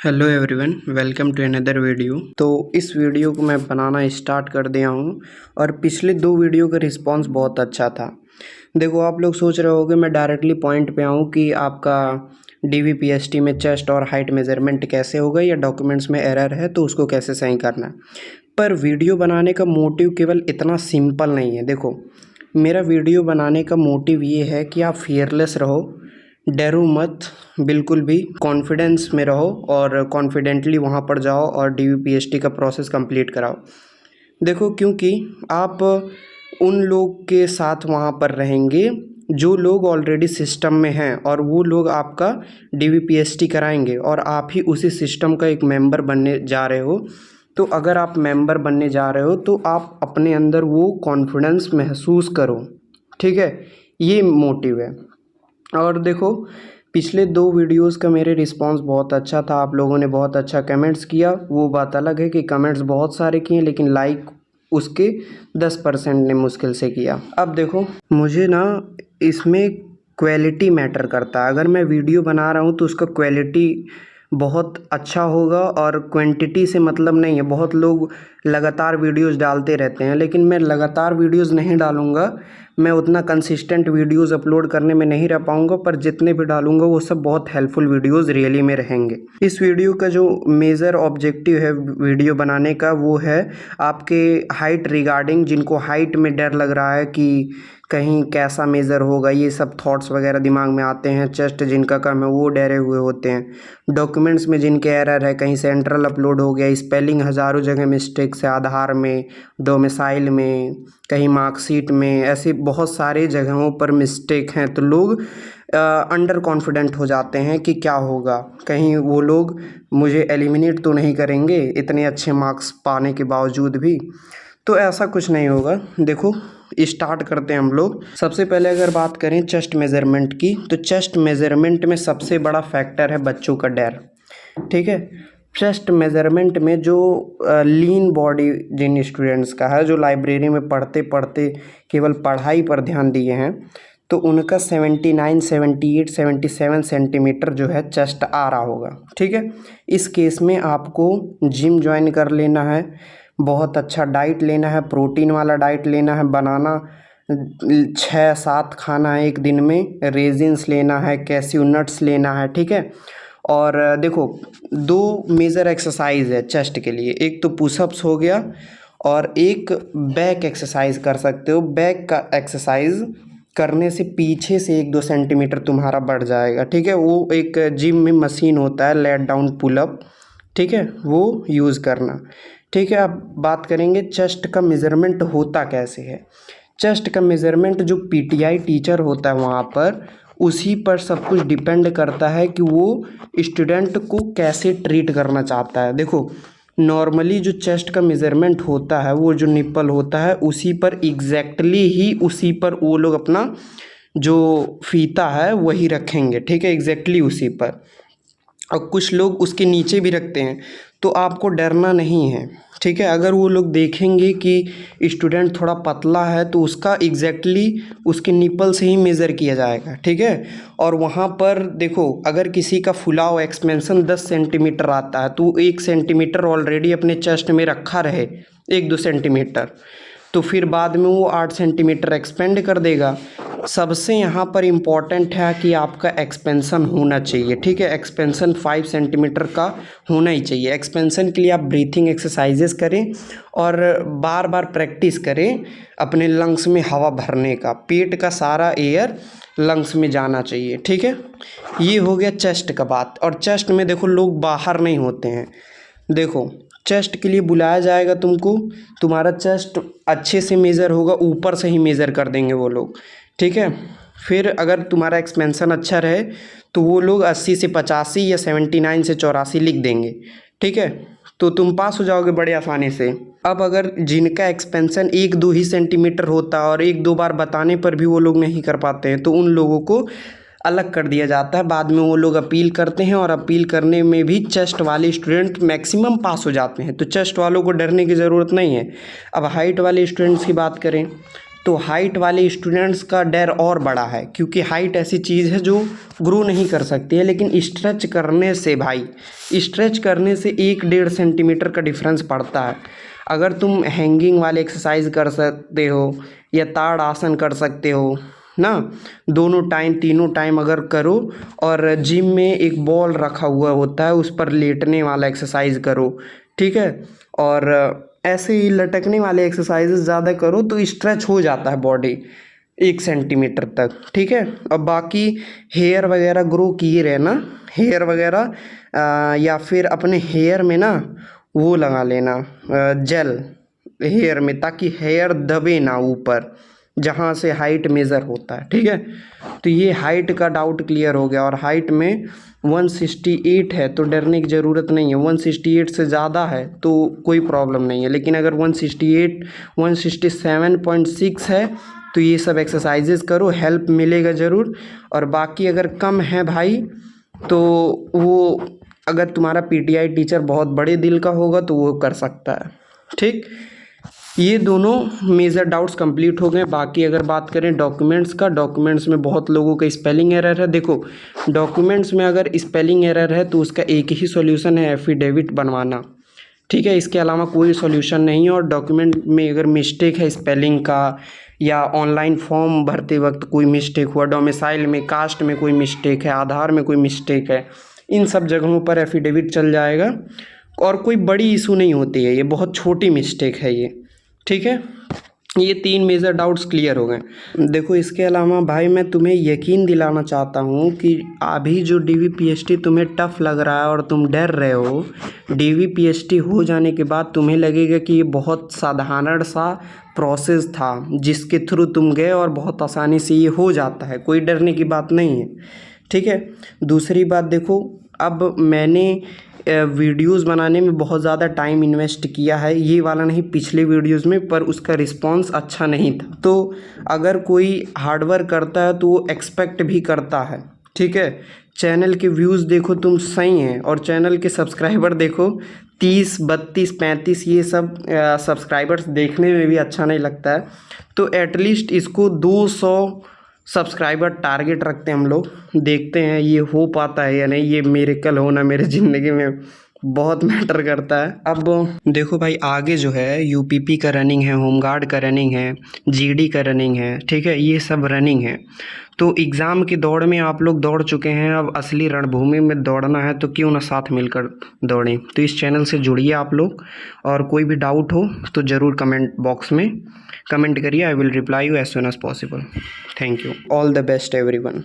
Hello everyone, welcome to another video. तो इस video को मैं बनाना स्टार्ट कर दिया हूँ और पिछले दो वीडियो का रिस्पांस बहुत अच्छा था। देखो, आप लोग सोच रहे होगे मैं डायरेक्टली पॉइंट पे आऊँ कि आपका DVPST में चेस्ट और हाइट मेजरमेंट कैसे होगा या डॉक्यूमेंट्स में एरर है तो उसको कैसे सही करना है। पर वीडियो बनाने का मोटिव केवल इतना सिंपल नहीं है। देखो, मेरा वीडियो बनाने का मोटिव ये है कि आप फियरलेस रहो, डरो मत, बिल्कुल भी कॉन्फिडेंस में रहो और कॉन्फिडेंटली वहाँ पर जाओ और DVPST का प्रोसेस कंप्लीट कराओ। देखो, क्योंकि आप उन लोग के साथ वहाँ पर रहेंगे जो लोग ऑलरेडी सिस्टम में हैं और वो लोग आपका DVPST कराएंगे और आप ही उसी सिस्टम का एक मेंबर बनने जा रहे हो। तो अगर आप मेंबर बनने जा रहे हो तो आप अपने अंदर वो कॉन्फिडेंस महसूस करो, ठीक है। ये मोटिव है। और देखो, पिछले दो वीडियोस का मेरे रिस्पांस बहुत अच्छा था, आप लोगों ने बहुत अच्छा कमेंट्स किया। वो बात अलग है कि कमेंट्स बहुत सारे किए लेकिन लाइक उसके 10% ने मुश्किल से किया। अब देखो, मुझे ना इसमें क्वालिटी मैटर करता है। अगर मैं वीडियो बना रहा हूँ तो उसका क्वालिटी बहुत अच्छा होगा और क्वांटिटी से मतलब नहीं है। बहुत लोग लगातार वीडियोस डालते रहते हैं लेकिन मैं लगातार वीडियोस नहीं डालूँगा, मैं उतना कंसिस्टेंट वीडियोस अपलोड करने में नहीं रह पाऊँगा। पर जितने भी डालूँगा वो सब बहुत हेल्पफुल वीडियोस रियली में रहेंगे। इस वीडियो का जो मेजर ऑब्जेक्टिव है वीडियो बनाने का वो है आपके हाइट रिगार्डिंग। जिनको हाइट में डर लग रहा है कि कहीं कैसा मेज़र होगा, ये सब थॉट्स वगैरह दिमाग में आते हैं। चेस्ट जिनका कम है वो डरे हुए होते हैं। डॉक्यूमेंट्स में जिनके एरर है, कहीं सेंट्रल अपलोड हो गया, स्पेलिंग हज़ारों जगह मिस्टेक्स है, आधार में, डोमिसाइल में, कहीं मार्कशीट में, ऐसे बहुत सारे जगहों पर मिस्टेक हैं। तो लोग अंडर कॉन्फिडेंट हो जाते हैं कि क्या होगा, कहीं वो लोग मुझे एलिमिनेट तो नहीं करेंगे इतने अच्छे मार्क्स पाने के बावजूद भी। तो ऐसा कुछ नहीं होगा। देखो, स्टार्ट करते हैं हम लोग। सबसे पहले अगर बात करें चेस्ट मेज़रमेंट की, तो चेस्ट मेज़रमेंट में सबसे बड़ा फैक्टर है बच्चों का डर, ठीक है। चेस्ट मेज़रमेंट में जो लीन बॉडी जिन स्टूडेंट्स का है, जो लाइब्रेरी में पढ़ते पढ़ते केवल पढ़ाई पर ध्यान दिए हैं, तो उनका 79, 78, 77 सेंटीमीटर जो है चेस्ट आ रहा होगा, ठीक है। इस केस में आपको जिम ज्वाइन कर लेना है, बहुत अच्छा डाइट लेना है, प्रोटीन वाला डाइट लेना है, बनाना 6-7 खाना है एक दिन में, रेजिन्स लेना है, कैस्यू नट्स लेना है, ठीक है। और देखो, दो मेजर एक्सरसाइज है चेस्ट के लिए, एक तो पुशअप्स हो गया और एक बैक एक्सरसाइज कर सकते हो। बैक का एक्सरसाइज करने से पीछे से 1-2 सेंटीमीटर तुम्हारा बढ़ जाएगा, ठीक है। वो एक जिम में मशीन होता है, लेट डाउन पुलअप, ठीक है, वो यूज़ करना, ठीक है। अब बात करेंगे चेस्ट का मेज़रमेंट होता कैसे है। चेस्ट का मेज़रमेंट जो PTI टीचर होता है वहाँ पर, उसी पर सब कुछ डिपेंड करता है कि वो स्टूडेंट को कैसे ट्रीट करना चाहता है। देखो, नॉर्मली जो चेस्ट का मेज़रमेंट होता है, वो जो निप्पल होता है उसी पर एग्जैक्टली ही उसी पर वो लोग अपना जो फीता है वही रखेंगे, ठीक है, एग्जैक्टली उसी पर। और कुछ लोग उसके नीचे भी रखते हैं, तो आपको डरना नहीं है, ठीक है। अगर वो लोग देखेंगे कि स्टूडेंट थोड़ा पतला है तो उसका एग्जैक्टली उसके निपल से ही मेज़र किया जाएगा, ठीक है। और वहाँ पर देखो, अगर किसी का फुलाव एक्सपेंशन 10 सेंटीमीटर आता है तो 1 सेंटीमीटर ऑलरेडी अपने चेस्ट में रखा रहे, 1-2 सेंटीमीटर, तो फिर बाद में वो 8 सेंटीमीटर एक्सपेंड कर देगा। सबसे यहाँ पर इम्पॉर्टेंट है कि आपका एक्सपेंशन होना चाहिए, ठीक है। एक्सपेंशन 5 सेंटीमीटर का होना ही चाहिए। एक्सपेंशन के लिए आप ब्रीथिंग एक्सरसाइजेस करें और बार बार प्रैक्टिस करें अपने लंग्स में हवा भरने का। पेट का सारा एयर लंग्स में जाना चाहिए, ठीक है। ये हो गया चेस्ट का बात। और चेस्ट में देखो, लोग बाहर नहीं होते हैं। देखो, चेस्ट के लिए बुलाया जाएगा तुमको, तुम्हारा चेस्ट अच्छे से मेज़र होगा, ऊपर से ही मेज़र कर देंगे वो लोग, ठीक है। फिर अगर तुम्हारा एक्सपेंशन अच्छा रहे तो वो लोग 80 से 85 या 79 से 84 लिख देंगे, ठीक है। तो तुम पास हो जाओगे बड़े आसानी से। अब अगर जिनका एक्सपेंशन 1-2 ही सेंटीमीटर होता है और 1-2 बार बताने पर भी वो लोग नहीं कर पाते हैं, तो उन लोगों को अलग कर दिया जाता है। बाद में वो लोग अपील करते हैं और अपील करने में भी चेस्ट वाले स्टूडेंट मैक्सिमम पास हो जाते हैं, तो चेस्ट वालों को डरने की ज़रूरत नहीं है। अब हाइट वाले स्टूडेंट्स की बात करें तो हाइट वाले स्टूडेंट्स का डर और बड़ा है, क्योंकि हाइट ऐसी चीज़ है जो ग्रो नहीं कर सकती है, लेकिन स्ट्रेच करने से भाई, स्ट्रेच करने से 1-1.5 सेंटीमीटर का डिफरेंस पड़ता है। अगर तुम हैंगिंग वाले एक्सरसाइज कर सकते हो या ताड़ आसन कर सकते हो ना, दोनों टाइम तीनों टाइम अगर करो, और जिम में एक बॉल रखा हुआ होता है उस पर लेटने वाला एक्सरसाइज करो, ठीक है, और ऐसे ही लटकने वाले एक्सरसाइजेस ज़्यादा करो तो स्ट्रेच हो जाता है बॉडी 1 सेंटीमीटर तक, ठीक है। अब बाकी हेयर वगैरह ग्रो किए रहना, हेयर वगैरह या फिर अपने हेयर में ना वो लगा लेना जेल हेयर में, ताकि हेयर दबे ना ऊपर जहाँ से हाइट मेज़र होता है, ठीक है। तो ये हाइट का डाउट क्लियर हो गया। और हाइट में 168 है तो डरने की ज़रूरत नहीं है, 168 से ज़्यादा है तो कोई प्रॉब्लम नहीं है, लेकिन अगर 168 167.6 है तो ये सब एक्सरसाइजेस करो, हेल्प मिलेगा ज़रूर। और बाकी अगर कम है भाई तो वो, अगर तुम्हारा पीटीआई टीचर बहुत बड़े दिल का होगा तो वो कर सकता है, ठीक। ये दोनों मेजर डाउट्स कंप्लीट हो गए। बाकी अगर बात करें डॉक्यूमेंट्स का, डॉक्यूमेंट्स में बहुत लोगों का स्पेलिंग एरर है। देखो, डॉक्यूमेंट्स में अगर स्पेलिंग एरर है तो उसका एक ही सॉल्यूशन है, एफिडेविट बनवाना, ठीक है। इसके अलावा कोई सॉल्यूशन नहीं है। और डॉक्यूमेंट में अगर मिस्टेक है स्पेलिंग का, या ऑनलाइन फॉर्म भरते वक्त कोई मिस्टेक हुआ, डोमिसाइल में, कास्ट में कोई मिस्टेक है, आधार में कोई मिस्टेक है, इन सब जगहों पर एफिडेविट चल जाएगा और कोई बड़ी इशू नहीं होती है, ये बहुत छोटी मिस्टेक है ये, ठीक है। ये 3 मेजर डाउट्स क्लियर हो गए। देखो, इसके अलावा भाई मैं तुम्हें यकीन दिलाना चाहता हूँ कि अभी जो DVPST तुम्हें टफ़ लग रहा है और तुम डर रहे हो, DVPST हो जाने के बाद तुम्हें लगेगा कि ये बहुत साधारण सा प्रोसेस था जिसके थ्रू तुम गए और बहुत आसानी से ये हो जाता है, कोई डरने की बात नहीं है, ठीक है। दूसरी बात देखो, अब मैंने वीडियोस बनाने में बहुत ज़्यादा टाइम इन्वेस्ट किया है, ये वाला नहीं, पिछले वीडियोस में, पर उसका रिस्पांस अच्छा नहीं था। तो अगर कोई हार्डवर्क करता है तो वो एक्सपेक्ट भी करता है, ठीक है। चैनल के व्यूज़ देखो तुम सही हैं, और चैनल के सब्सक्राइबर देखो 30, 32, 35, ये सब सब्सक्राइबर्स देखने में भी अच्छा नहीं लगता है। तो एटलीस्ट इसको 200 सब्सक्राइबर टारगेट रखते हैं हम लोग, देखते हैं ये हो पाता है या नहीं। ये मिरेकल होना मेरे ज़िंदगी में बहुत मैटर करता है। अब देखो भाई, आगे जो है UPP का रनिंग है, होमगार्ड का रनिंग है, GD का रनिंग है, ठीक है, ये सब रनिंग है। तो एग्ज़ाम की दौड़ में आप लोग दौड़ चुके हैं, अब असली रणभूमि में दौड़ना है तो क्यों ना साथ मिलकर दौड़ें। तो इस चैनल से जुड़िए आप लोग, और कोई भी डाउट हो तो ज़रूर कमेंट बॉक्स में कमेंट करिए, I will reply you as soon as possible. Thank you, all the best everyone.